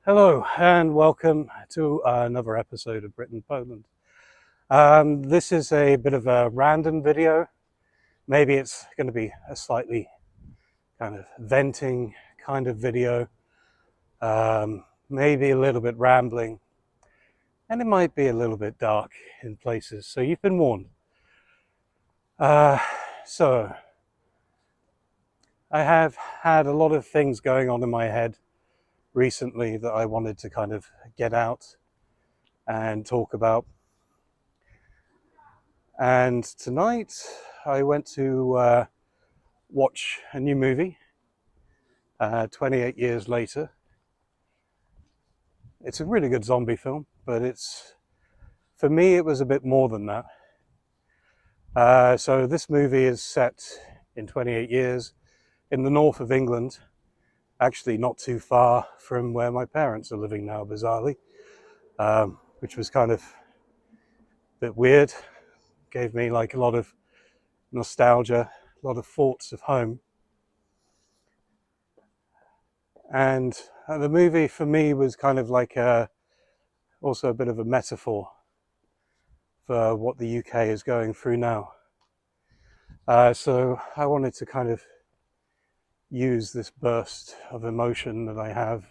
Hello and welcome to another episode of Brit in Poland. This is a bit of a random video. Maybe it's going to be a slightly kind of venting kind of video, maybe a little bit rambling, and it might be a little bit dark in places, so you've been warned. So I have had a lot of things going on in my head recently that I wanted to kind of get out and talk about. And tonight I went to watch a new movie, 28 years later. It's a really good zombie film, but for me it was a bit more than that. So this movie is set in 28 years in the north of England, actually not too far from where my parents are living now, bizarrely, which was kind of a bit weird. Gave me like a lot of nostalgia, a lot of thoughts of home. And the movie for me was kind of like also a bit of a metaphor for what the UK is going through now. So I wanted to kind of use this burst of emotion that I have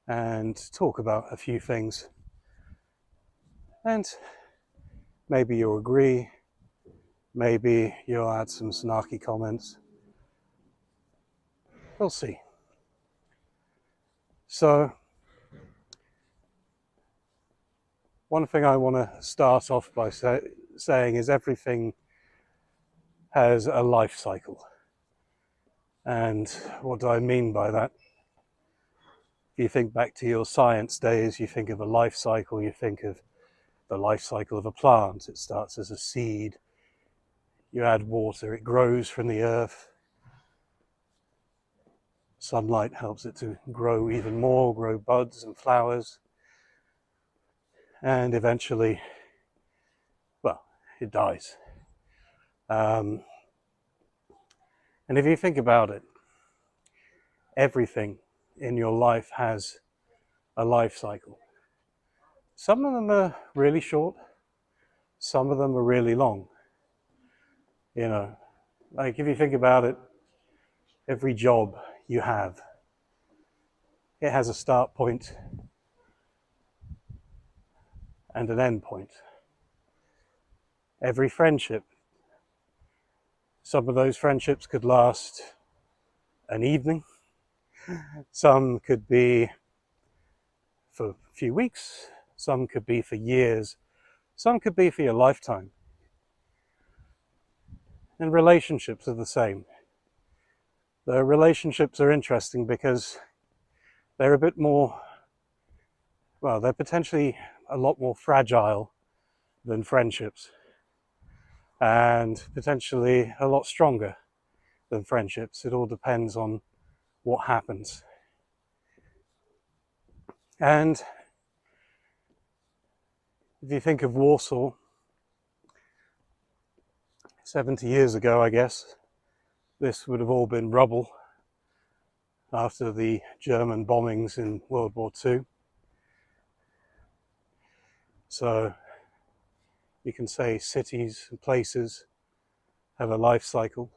and talk about a few things. And maybe you'll agree, maybe you'll add some snarky comments. We'll see. So, one thing I want to start off by saying is everything has a life cycle. And what do I mean by that? If you think back to your science days, you think of a life cycle, you think of the life cycle of a plant. It starts as a seed, you add water, it grows from the earth. Sunlight helps it to grow even more, grow buds and flowers. And eventually, well, it dies. And if you think about it, everything in your life has a life cycle. Some of them are really short, some of them are really long. You know, like if you think about it, every job you have, it has a start point and an end point. Every friendship, some of those friendships could last an evening, some could be for a few weeks, some could be for years, some could be for your lifetime. And relationships are the same. The relationships are interesting because they're a bit more, well, they're potentially a lot more fragile than friendships, and potentially a lot stronger than friendships. It all depends on what happens. And if you think of Warsaw, 70 years ago, I guess, this would have all been rubble after the German bombings in World War II. So you can say cities and places have a life cycle.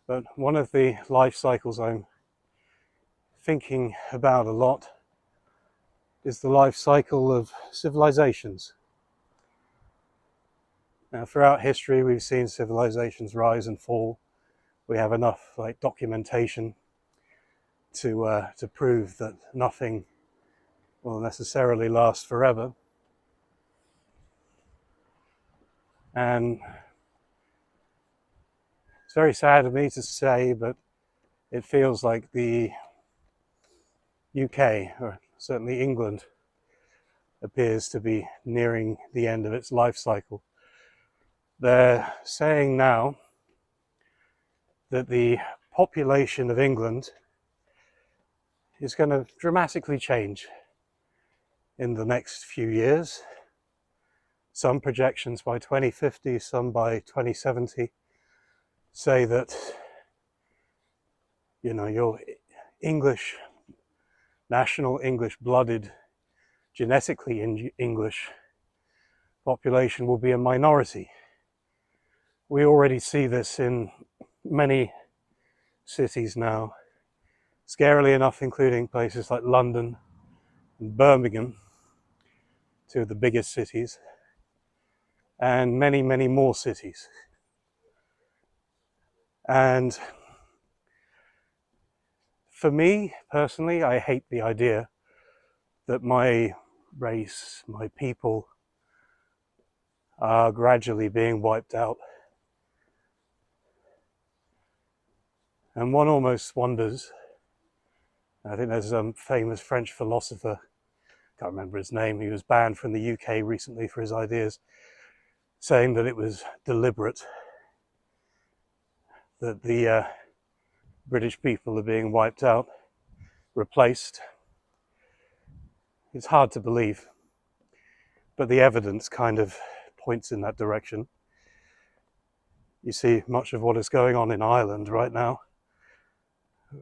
But one of the life cycles I'm thinking about a lot is the life cycle of civilizations. Now, throughout history, we've seen civilizations rise and fall. We have enough documentation to prove that nothing will necessarily last forever. And it's very sad of me to say, but it feels like the UK, or certainly England, appears to be nearing the end of its life cycle. They're saying now that the population of England is going to dramatically change in the next few years. Some projections by 2050, some by 2070 say that, you know, English, national English-blooded, genetically English population will be a minority. We already see this in many cities now, scarily enough including places like London and Birmingham, two of the biggest cities, and many, many more cities. And for me, personally, I hate the idea that my race, my people, are gradually being wiped out. And one almost wonders, I think there's a famous French philosopher, can't remember his name, he was banned from the UK recently for his ideas, saying that it was deliberate, that the British people are being wiped out, replaced. It's hard to believe, but the evidence kind of points in that direction. You see much of what is going on in Ireland right now.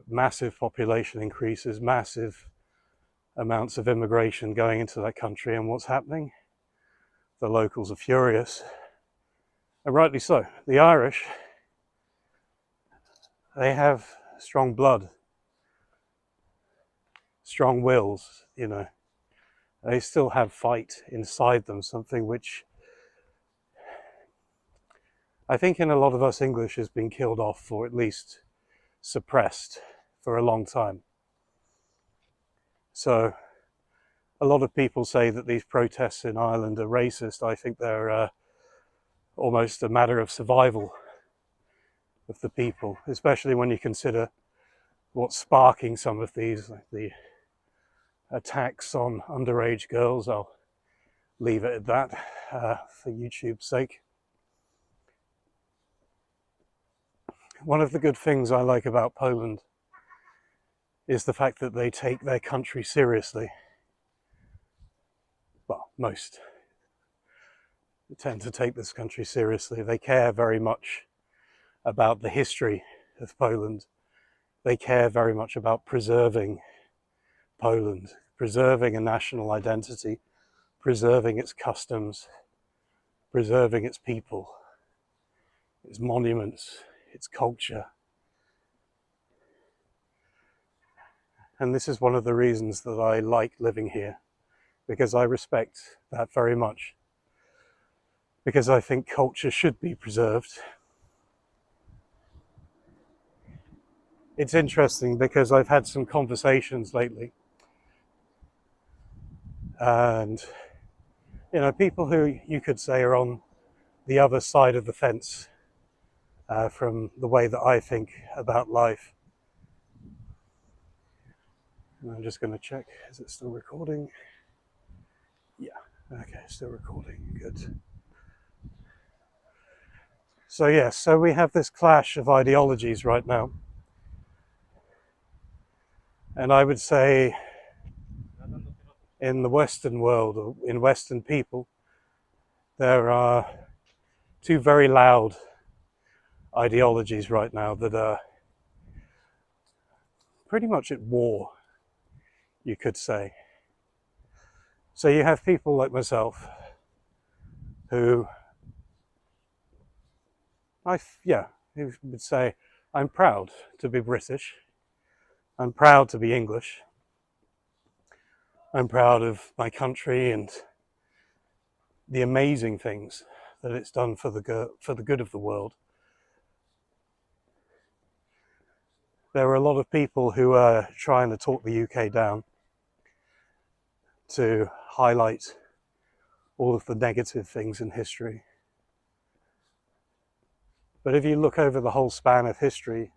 Massive population increases, massive amounts of immigration going into that country, and what's happening? The locals are furious, and rightly so. The Irish, they have strong blood, strong wills, you know. They still have fight inside them, something which I think in a lot of us English has been killed off, or at least suppressed for a long time. So a lot of people say that these protests in Ireland are racist. I think they're almost a matter of survival of the people, especially when you consider what's sparking some of these, like the attacks on underage girls. I'll leave it at that for YouTube's sake. One of the good things I like about Poland is the fact that they take their country seriously. Well, most tend to take this country seriously. They care very much about the history of Poland. They care very much about preserving Poland, preserving a national identity, preserving its customs, preserving its people, its monuments, its culture. And this is one of the reasons that I like living here, because I respect that very much, because I think culture should be preserved. It's interesting because I've had some conversations lately, and you know, people who you could say are on the other side of the fence from the way that I think about life. And I'm just going to check, is it still recording? Yeah, okay, still recording, good. So yes, so we have this clash of ideologies right now. And I would say in the Western world, or in Western people, there are two very loud ideologies right now that are pretty much at war, you could say. So you have people like myself who, who would say, I'm proud to be British, I'm proud to be English, I'm proud of my country and the amazing things that it's done for the good of the world. There are a lot of people who are trying to talk the UK down, to highlight all of the negative things in history. But if you look over the whole span of history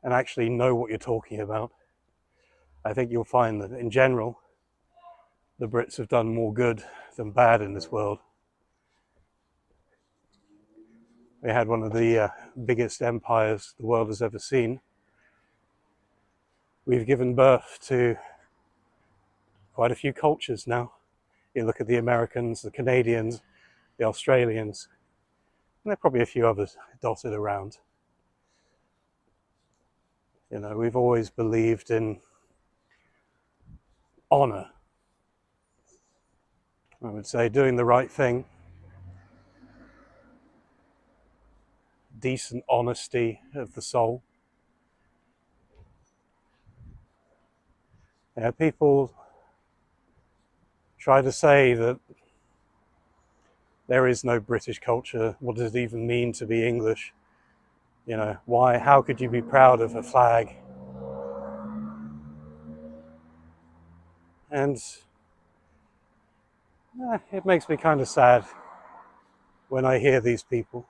and actually know what you're talking about, I think you'll find that in general, the Brits have done more good than bad in this world. We had one of the biggest empires the world has ever seen. We've given birth to quite a few cultures now. You look at the Americans, the Canadians, the Australians, and there are probably a few others dotted around. You know, we've always believed in honor. I would say doing the right thing, decent honesty of the soul. Yeah, people try to say that there is no British culture. What does it even mean to be English? You know, why? How could you be proud of a flag? And it makes me kind of sad when I hear these people,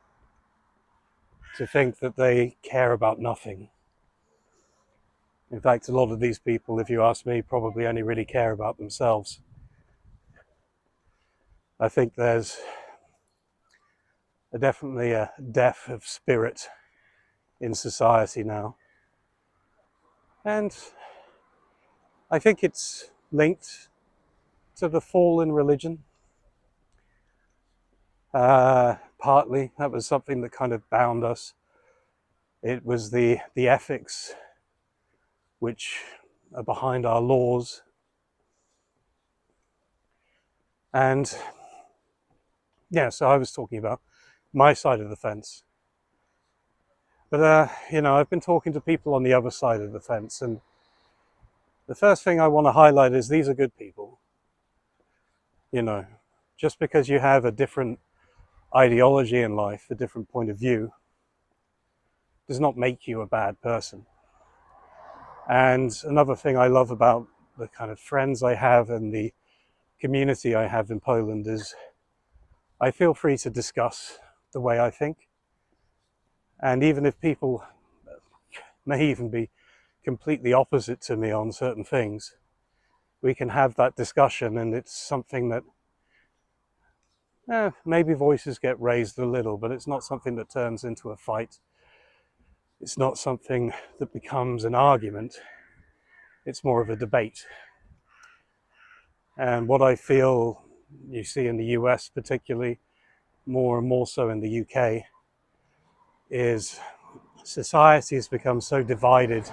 to think that they care about nothing. In fact, a lot of these people, if you ask me, probably only really care about themselves. I think there's definitely a death of spirit in society now. And I think it's linked to the fall in religion. Partly, that was something that kind of bound us. It was the ethics which are behind our laws. And yeah, so I was talking about my side of the fence. But, you know, I've been talking to people on the other side of the fence, and the first thing I want to highlight is these are good people. You know, just because you have a different ideology in life, a different point of view, does not make you a bad person. And another thing I love about the kind of friends I have and the community I have in Poland is I feel free to discuss the way I think. And even if people may even be completely opposite to me on certain things, we can have that discussion, and it's something that maybe voices get raised a little, but it's not something that turns into a fight. It's not something that becomes an argument. It's more of a debate. And what I feel you see in the US particularly, more and more so in the UK, is society has become so divided,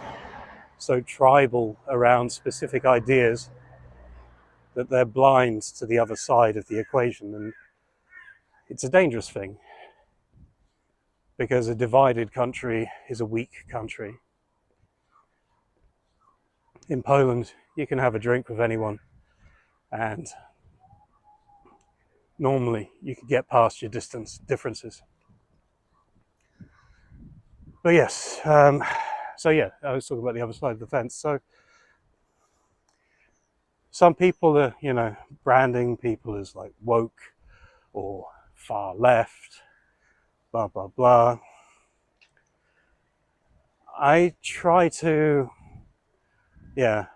so tribal around specific ideas, that they're blind to the other side of the equation. And it's a dangerous thing, because a divided country is a weak country. In Poland, you can have a drink with anyone, and normally you can get past your differences. But yes, so yeah, I was talking about the other side of the fence. So some people are, you know, branding people as like woke or far left, blah, blah, blah. I try to, I'm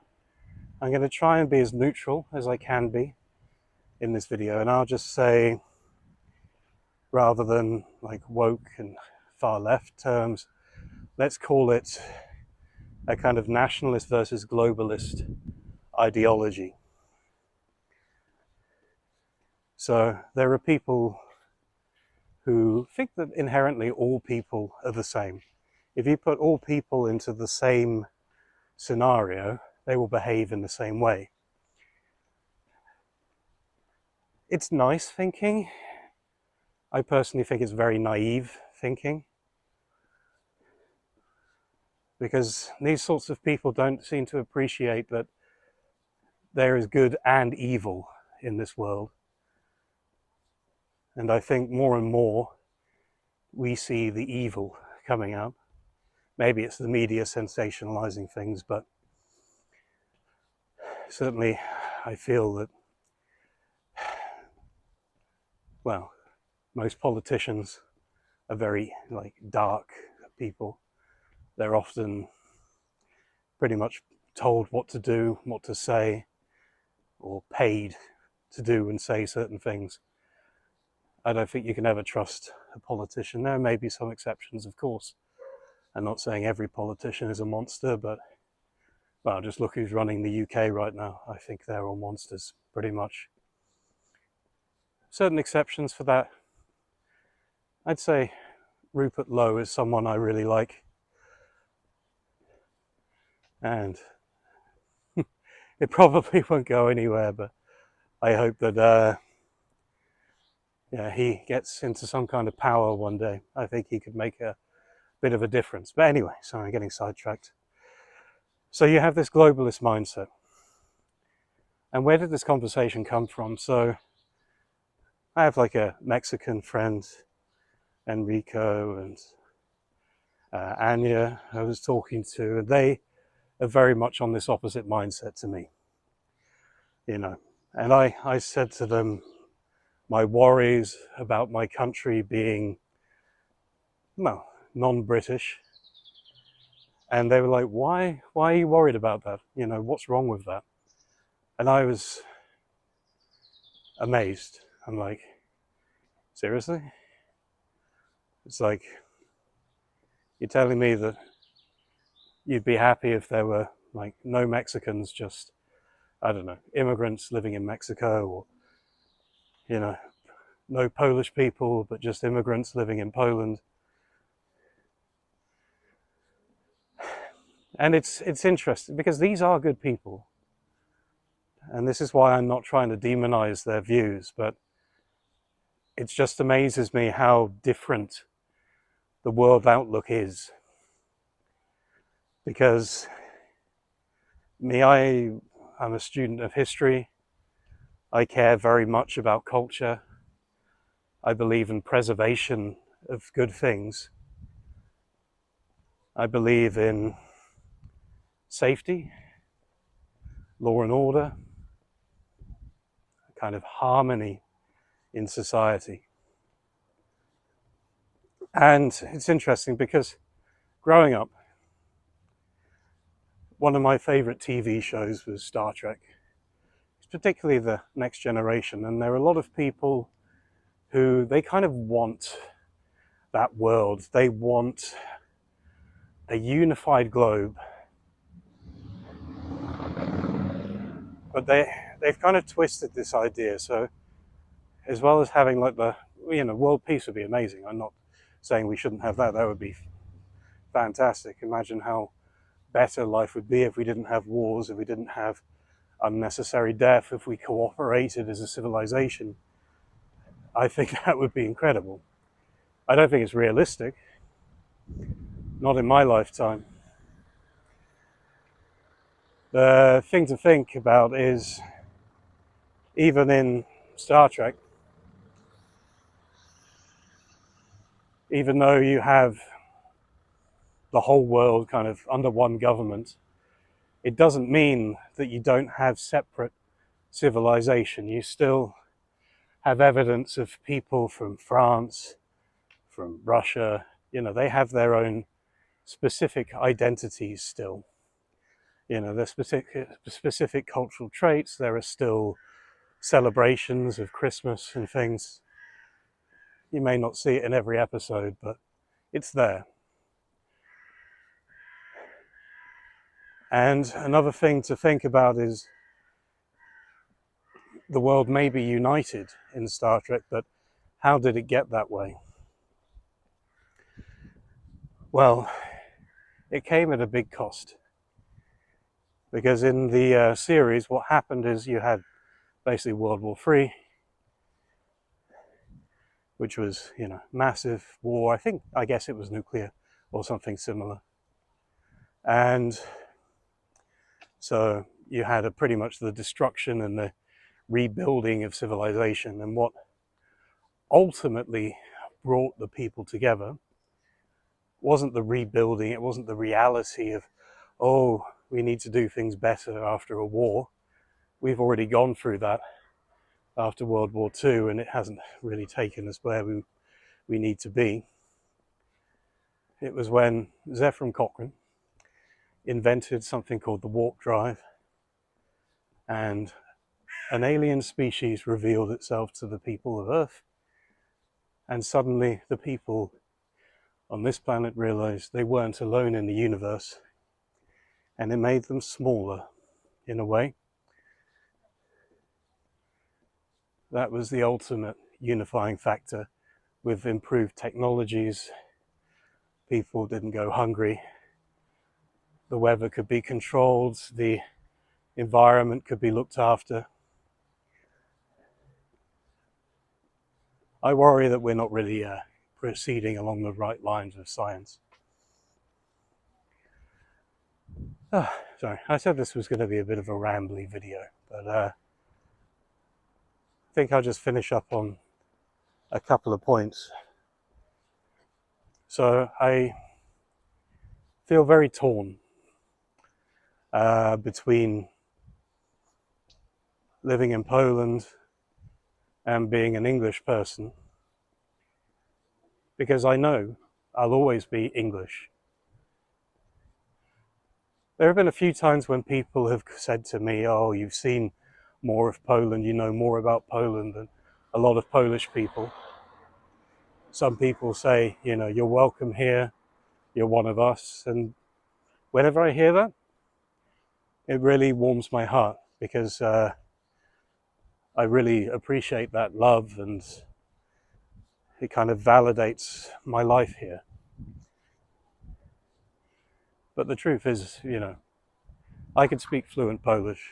going to try and be as neutral as I can be in this video. And I'll just say, rather than like woke and far left terms, let's call it a kind of nationalist versus globalist ideology. So there are people who think that inherently all people are the same. If you put all people into the same scenario, they will behave in the same way. It's nice thinking. I personally think it's very naive thinking, because these sorts of people don't seem to appreciate that there is good and evil in this world. And I think more and more we see the evil coming out. Maybe it's the media sensationalizing things, but certainly I feel that, well, most politicians are very like dark people. They're often pretty much told what to do, what to say, or paid to do and say certain things. I don't think you can ever trust a politician. There may be some exceptions, of course. I'm not saying every politician is a monster, but, well, just look who's running the UK right now. I think they're all monsters, pretty much. Certain exceptions for that. I'd say Rupert Lowe is someone I really like. and it probably won't go anywhere, but I hope that yeah, he gets into some kind of power one day. I think he could make a bit of a difference. But anyway, sorry, I'm getting sidetracked. So you have this globalist mindset. And where did this conversation come from? So I have like a Mexican friend, Enrico, and Anya, I was talking to, and they are very much on this opposite mindset to me, you know. And I said to them my worries about my country being, well, non-British. And they were like, why are you worried about that? You know, what's wrong with that? And I was amazed. I'm like, seriously? It's like, you're telling me that you'd be happy if there were like no Mexicans, just, I don't know, immigrants living in Mexico, or, you know, no Polish people, but just immigrants living in Poland. And it's interesting because these are good people. And this is why I'm not trying to demonize their views, but it just amazes me how different the world outlook is. Because I'm a student of history. I care very much about culture. I believe in preservation of good things. I believe in safety, law and order, kind of harmony in society. And it's interesting because growing up, one of my favorite TV shows was Star Trek, particularly the Next Generation. And there are a lot of people who they kind of want that world. They want a unified globe, but they've kind of twisted this idea. So as well as having like the, you know, world peace would be amazing. I'm not saying we shouldn't have that. That would be fantastic. Imagine how better life would be if we didn't have wars, if we didn't have unnecessary death, if we cooperated as a civilization. I think that would be incredible. I don't think it's realistic. Not in my lifetime. The thing to think about is, even in Star Trek, even though you have the whole world kind of under one government, it doesn't mean that you don't have separate civilization. You still have evidence of people from France, from Russia. You know, they have their own specific identities still. You know, there's specific cultural traits. There are still celebrations of Christmas and things. You may not see it in every episode, but it's there. And another thing to think about is the world may be united in Star Trek, but how did it get that way? Well, it came at a big cost. Because in the series, what happened is you had basically World War III, which was, you know, massive war. I guess it was nuclear or something similar. And so you had pretty much the destruction and the rebuilding of civilization. And what ultimately brought the people together wasn't the rebuilding, it wasn't the reality of, oh, we need to do things better after a war. We've already gone through that after World War II, and it hasn't really taken us where we need to be. It was when Zefram Cochrane invented something called the warp drive, and an alien species revealed itself to the people of Earth, and suddenly the people on this planet realized they weren't alone in the universe, and it made them smaller in a way. That was the ultimate unifying factor. With improved technologies, people didn't go hungry, the weather could be controlled, the environment could be looked after. I worry that we're not really proceeding along the right lines of science. Sorry, I said this was going to be a bit of a rambly video, but I think I'll just finish up on a couple of points. So I feel very torn between living in Poland and being an English person, because I know I'll always be English. There have been a few times when people have said to me, oh, you've seen more of Poland, you know more about Poland than a lot of Polish people. Some people say, you know, you're welcome here, you're one of us. And whenever I hear that, it really warms my heart, because I really appreciate that love, and it kind of validates my life here. But the truth is, you know, I could speak fluent Polish.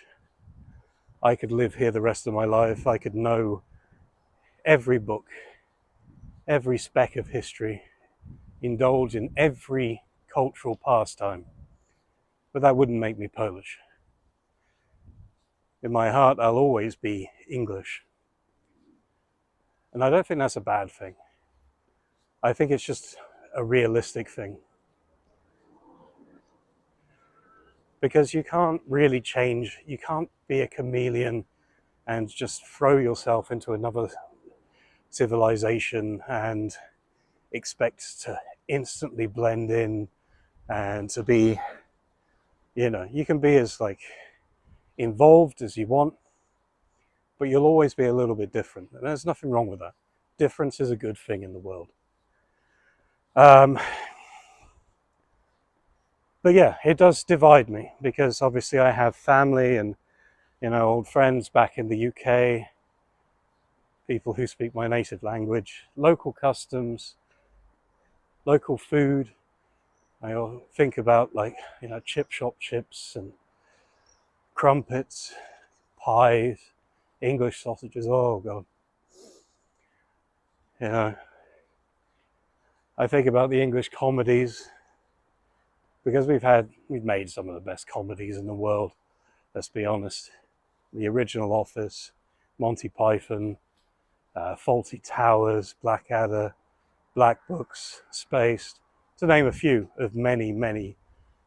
I could live here the rest of my life. I could know every book, every speck of history, indulge in every cultural pastime. But that wouldn't make me Polish. In my heart, I'll always be English. And I don't think that's a bad thing. I think it's just a realistic thing. Because you can't really change, you can't be a chameleon and just throw yourself into another civilization and expect to instantly blend in and to be, you know, you can be as like involved as you want, but you'll always be a little bit different. And there's nothing wrong with that. Difference is a good thing in the world. But yeah, it does divide me, because obviously I have family and, you know, old friends back in the UK, people who speak my native language, local customs, local food. I think about, like, you know, chip shop chips and crumpets, pies, English sausages. Oh God. You know, I think about the English comedies, because we've made some of the best comedies in the world, let's be honest. The original Office, Monty Python, Fawlty Towers, Blackadder, Black Books, Spaced, to name a few of many, many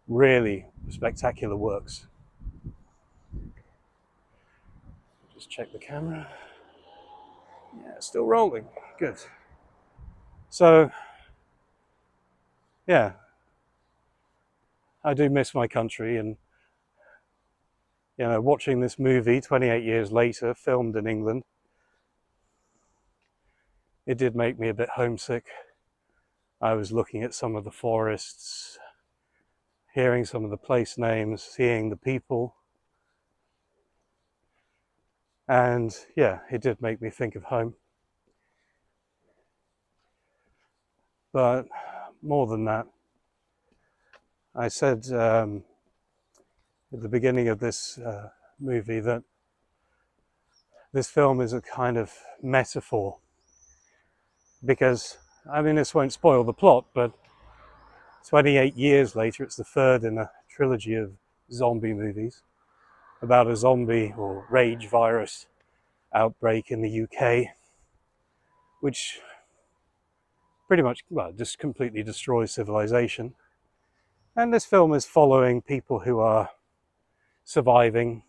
really spectacular works. Just check the camera. Yeah, still rolling. Good. So, yeah, I do miss my country, and, you know, watching this movie 28 years later, filmed in England, it did make me a bit homesick. I was looking at some of the forests, hearing some of the place names, seeing the people, and yeah, it did make me think of home. But more than that, I said at the beginning of this movie that this film is a kind of metaphor, because, I mean, this won't spoil the plot, but 28 years later, it's the third in a trilogy of zombie movies about a zombie or rage virus outbreak in the UK, which pretty much, well, just completely destroys civilization. And this film is following people who are surviving,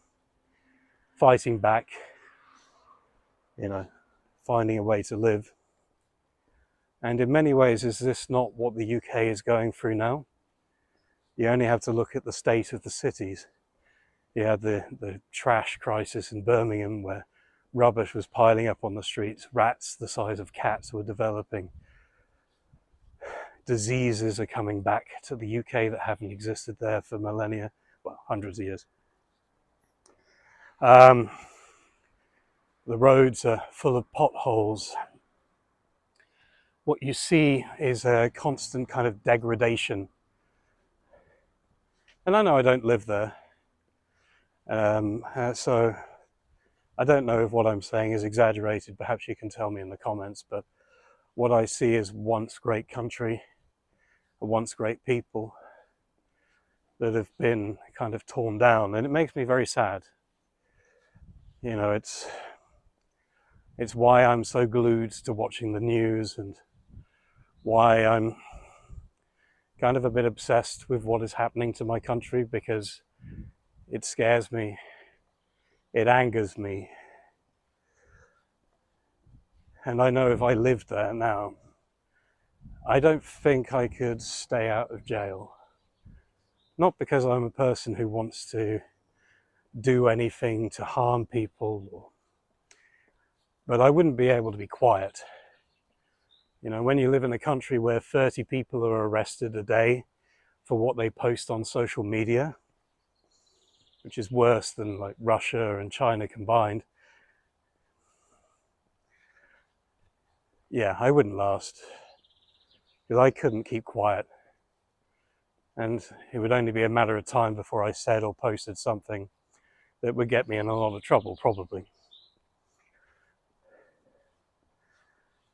fighting back, you know, finding a way to live. And in many ways, is this not what the UK is going through now? You only have to look at the state of the cities. You had the trash crisis in Birmingham, where rubbish was piling up on the streets, rats the size of cats were developing. Diseases are coming back to the UK that haven't existed there for millennia, well, hundreds of years. The roads are full of potholes. What you see is a constant kind of degradation. And I know I don't live there, so I don't know if what I'm saying is exaggerated. Perhaps you can tell me in the comments, but what I see is once great country, once great people that have been kind of torn down, and it makes me very sad. You know, it's why I'm so glued to watching the news, and why I'm kind of a bit obsessed with what is happening to my country, because it scares me, it angers me, and I know if I lived there now, I don't think I could stay out of jail. Not because I'm a person who wants to do anything to harm people, but I wouldn't be able to be quiet. You know, when you live in a country where 30 people are arrested a day for what they post on social media, which is worse than like Russia and China combined, yeah, I wouldn't last, because I couldn't keep quiet. And it would only be a matter of time before I said or posted something that would get me in a lot of trouble, probably.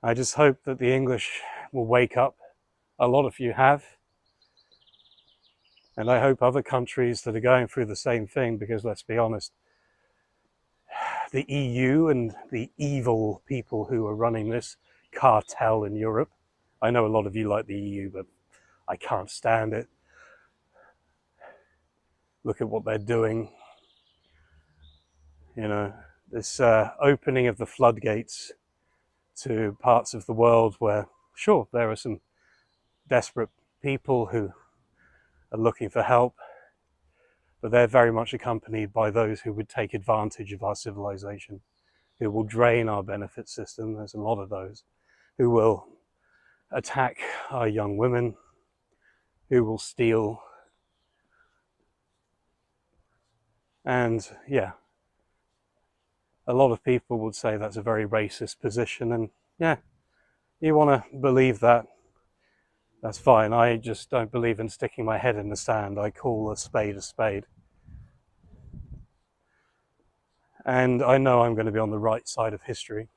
I just hope that the English will wake up. A lot of you have. And I hope other countries that are going through the same thing, because let's be honest, the EU and the evil people who are running this cartel in Europe, I know a lot of you like the EU, but I can't stand it. Look at what they're doing. You know, this opening of the floodgates to parts of the world where, sure, there are some desperate people who are looking for help, but they're very much accompanied by those who would take advantage of our civilization, who will drain our benefit system. There's a lot of those who will attack our young women, who will steal. And yeah, a lot of people would say that's a very racist position, and yeah, you want to believe that, that's fine. I just don't believe in sticking my head in the sand. I call a spade a spade. And I know I'm going to be on the right side of history.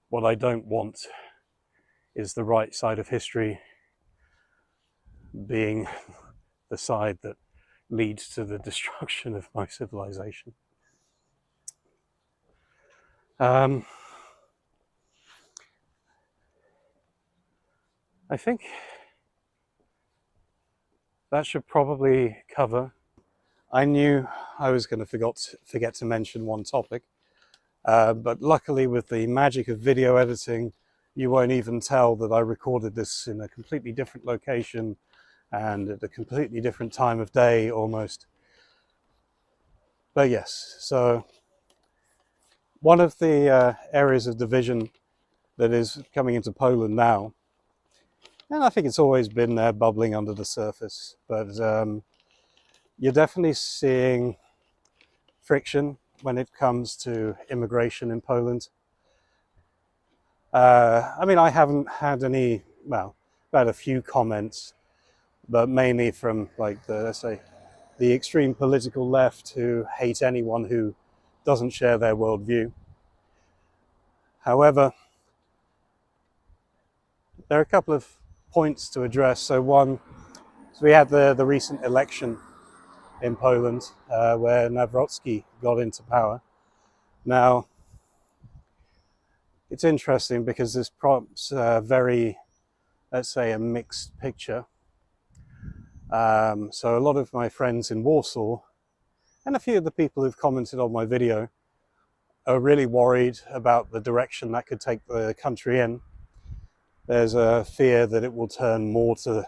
What I don't want is the right side of history being the side that leads to the destruction of my civilization. I think that should probably cover. I knew I was going to forget to mention one topic, but luckily with the magic of video editing, you won't even tell that I recorded this in a completely different location and at a completely different time of day almost. But yes, so one of the areas of division that is coming into Poland now, and I think it's always been there bubbling under the surface, but you're definitely seeing friction when it comes to immigration in Poland. I mean, I haven't had any, well, I've had a few comments, but mainly from like the, let's say, the extreme political left who hate anyone who doesn't share their worldview. However, there are a couple of points to address. So one, so we had the recent election in Poland where Nawrocki got into power. Now, it's interesting because this prompts very, let's say, a mixed picture. So a lot of my friends in Warsaw and a few of the people who've commented on my video are really worried about the direction that could take the country in. There's a fear that it will turn more to,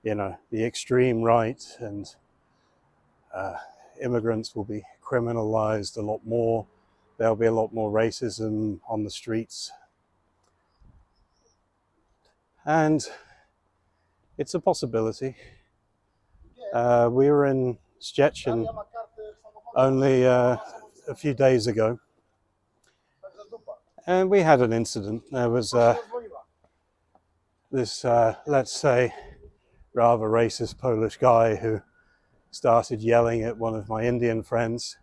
you know, the extreme right, and immigrants will be criminalized a lot more. There'll be a lot more racism on the streets. And it's a possibility. We were in Szczecin only a few days ago, and we had an incident. There was this, let's say, rather racist Polish guy who started yelling at one of my Indian friends,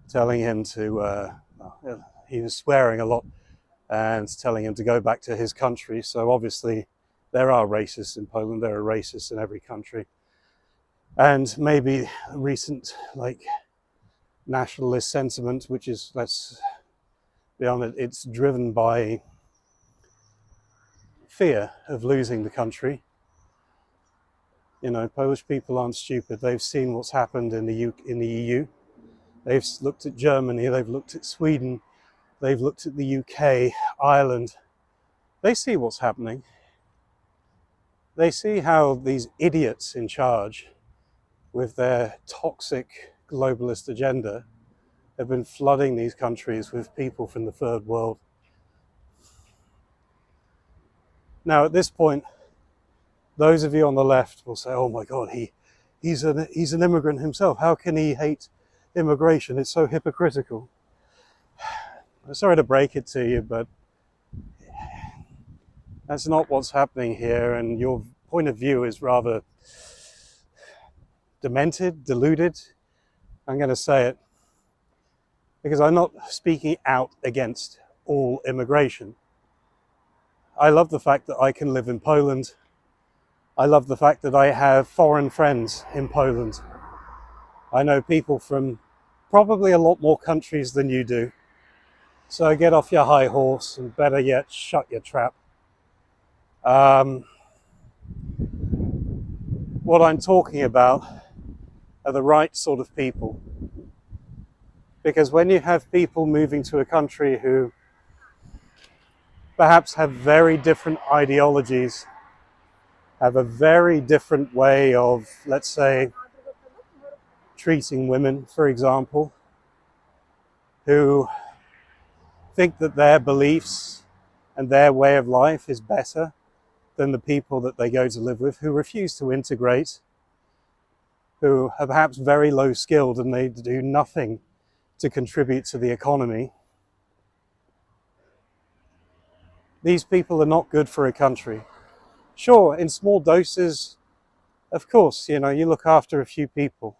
telling him to, he was swearing a lot and telling him to go back to his country. So obviously there are racists in Poland, there are racists in every country. And maybe recent nationalist sentiment, which is, let's be honest, it's driven by fear of losing the country. You know, Polish people aren't stupid. They've seen what's happened in the EU. They've looked at Germany, they've looked at Sweden, they've looked at the UK, Ireland. They see what's happening. They see how these idiots in charge with their toxic globalist agenda have been flooding these countries with people from the third world. Now, at this point, those of you on the left will say, oh my God, he's an immigrant himself. How can he hate immigration? It's so hypocritical. I'm sorry to break it to you, but that's not what's happening here, and your point of view is rather demented, deluded. I'm going to say it because I'm not speaking out against all immigration. I love the fact that I can live in Poland. I love the fact that I have foreign friends in Poland. I know people from probably a lot more countries than you do. So get off your high horse, and better yet, shut your trap. What I'm talking about are the right sort of people. Because when you have people moving to a country who perhaps have very different ideologies, have a very different way of, let's say, treating women, for example, who think that their beliefs and their way of life is better than the people that they go to live with, who refuse to integrate, who are perhaps very low skilled and they do nothing to contribute to the economy. These people are not good for a country. Sure, in small doses, of course, you look after a few people,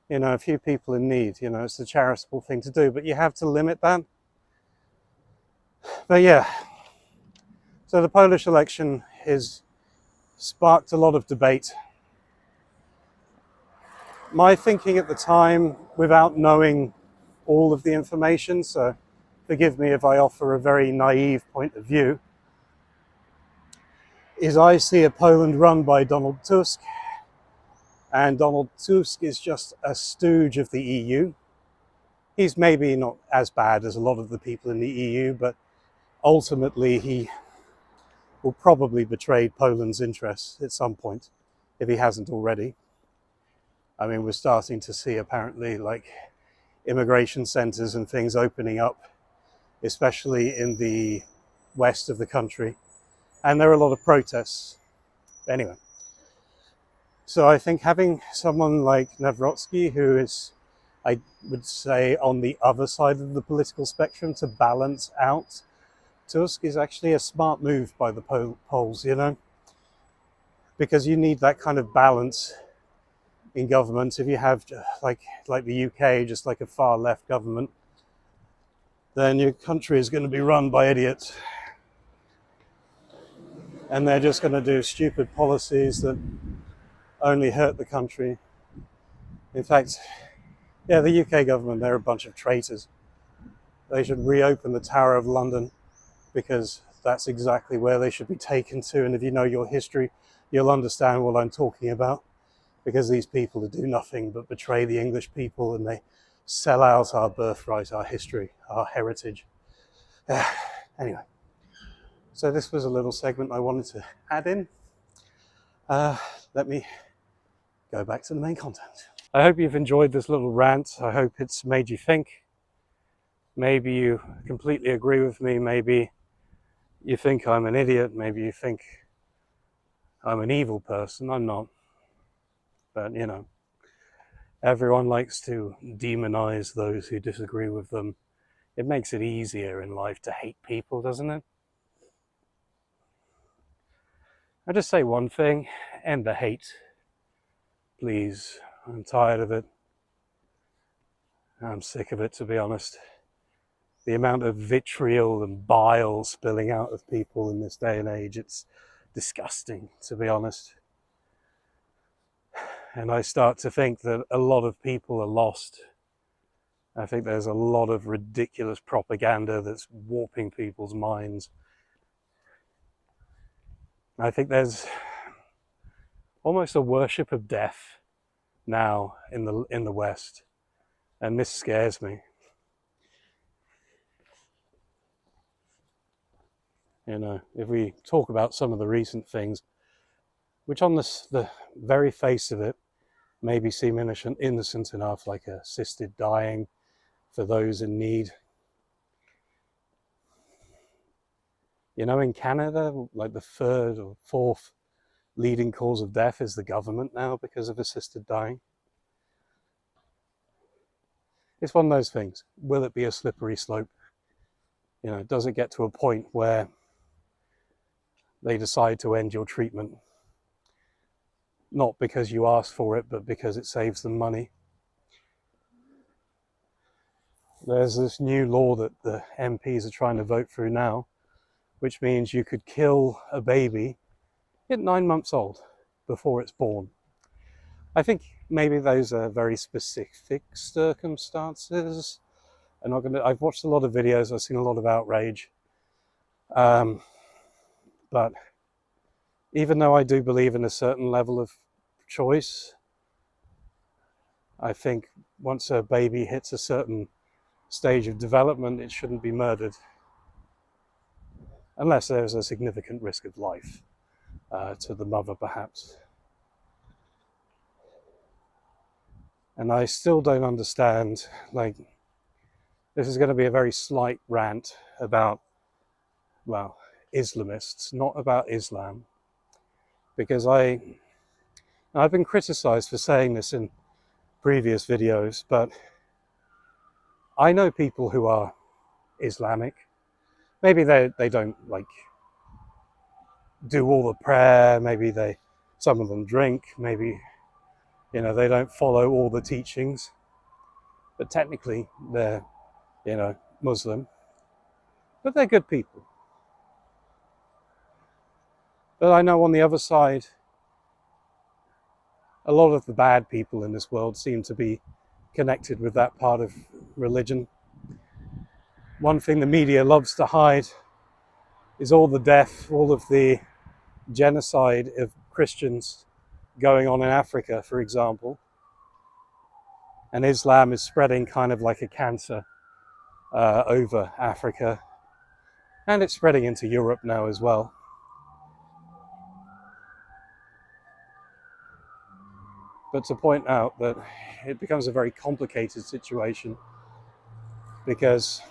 a few people in need, it's a charitable thing to do, but you have to limit that. But yeah, so the Polish election has sparked a lot of debate. My thinking at the time, without knowing all of the information, so forgive me if I offer a very naive point of view, is I see a Poland run by Donald Tusk, and Donald Tusk is just a stooge of the EU. He's maybe not as bad as a lot of the people in the EU, but ultimately he will probably betray Poland's interests at some point, if he hasn't already. I mean, we're starting to see apparently immigration centers and things opening up, especially in the west of the country. And there are a lot of protests. Anyway, so I think having someone like Nawrocki, who is, I would say, on the other side of the political spectrum to balance out Tusk, is actually a smart move by the Poles, because you need that kind of balance in government. If you have like the UK, just like a far left government, then your country is going to be run by idiots, and they're just going to do stupid policies that only hurt the country. In fact, yeah, the UK government, they're a bunch of traitors. They should reopen the Tower of London, because that's exactly where they should be taken to. And if you know your history, you'll understand what I'm talking about, because these people do nothing but betray the English people, and they sell out our birthright, our history, our heritage. Anyway, so this was a little segment I wanted to add in. Let me go back to the main content. I hope you've enjoyed this little rant. I hope it's made you think. Maybe you completely agree with me. Maybe you think I'm an idiot. Maybe you think I'm an evil person. I'm not. But, everyone likes to demonize those who disagree with them. It makes it easier in life to hate people, doesn't it? I just say one thing: end the hate, please. I'm tired of it. I'm sick of it, to be honest. The amount of vitriol and bile spilling out of people in this day and age, it's disgusting, to be honest. And I start to think that a lot of people are lost. I think there's a lot of ridiculous propaganda that's warping people's minds. I think there's almost a worship of death now in the West, and this scares me. You know, if we talk about some of the recent things, which on the very face of it maybe seem innocent enough, like assisted dying for those in need. You know, in Canada, like the third or fourth leading cause of death is the government now because of assisted dying. It's one of those things. Will it be a slippery slope? You know, does it get to a point where they decide to end your treatment? Not because you asked for it, but because it saves them money. There's this new law that the MPs are trying to vote through now, which means you could kill a baby at 9 months old before it's born. I think maybe those are very specific circumstances. I've watched a lot of videos, I've seen a lot of outrage. But even though I do believe in a certain level of choice, I think once a baby hits a certain stage of development, it shouldn't be murdered. Unless there's a significant risk of life to the mother, perhaps. And I still don't understand, like, this is going to be a very slight rant about, well, Islamists, not about Islam. Because I've been criticized for saying this in previous videos, but I know people who are Islamic. Maybe they don't like do all the prayer, maybe some of them drink, maybe, you know, they don't follow all the teachings, but technically they're, you know, Muslim, but they're good people. But I know on the other side, a lot of the bad people in this world seem to be connected with that part of religion. One thing the media loves to hide is all the death, all of the genocide of Christians going on in Africa, for example. And Islam is spreading kind of like a cancer over Africa. And it's spreading into Europe now as well. But to point out that it becomes a very complicated situation because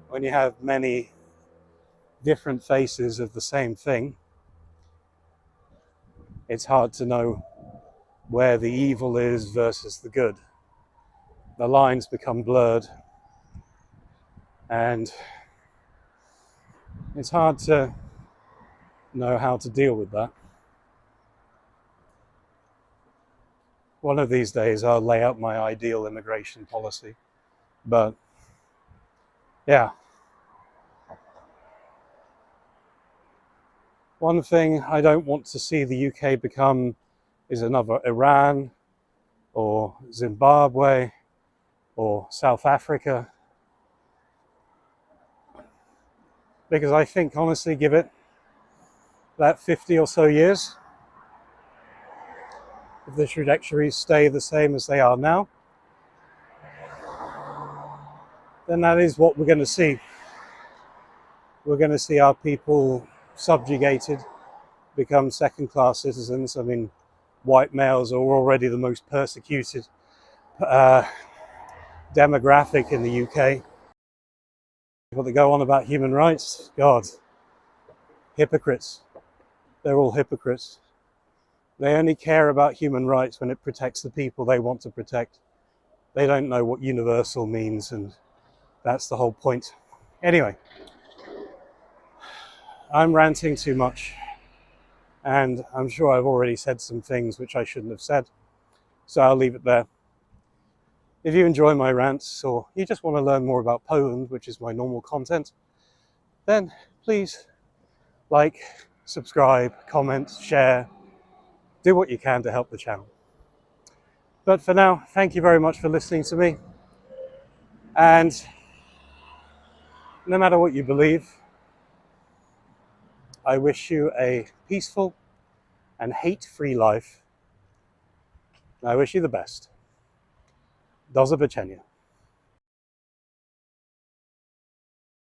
when you have many different faces of the same thing, it's hard to know where the evil is versus the good. The lines become blurred, and it's hard to know how to deal with that. One of these days I'll lay out my ideal immigration policy, but yeah. One thing I don't want to see the UK become is another Iran or Zimbabwe or South Africa, because I think, honestly, give it that 50 or so years, if the trajectories stay the same as they are now, then that is what we're going to see. We're going to see our people subjugated, become second-class citizens. I mean, white males are already the most persecuted demographic in the UK. People that go on about human rights, God, hypocrites. They're all hypocrites. They only care about human rights when it protects the people they want to protect. They don't know what universal means, and that's the whole point. Anyway, I'm ranting too much, and I'm sure I've already said some things which I shouldn't have said, so I'll leave it there. If you enjoy my rants, or you just want to learn more about Poland, which is my normal content, then please like, subscribe, comment, share, do what you can to help the channel. But for now, thank you very much for listening to me, and no matter what you believe, I wish you a peaceful and hate-free life. I wish you the best. Do zobaczenia.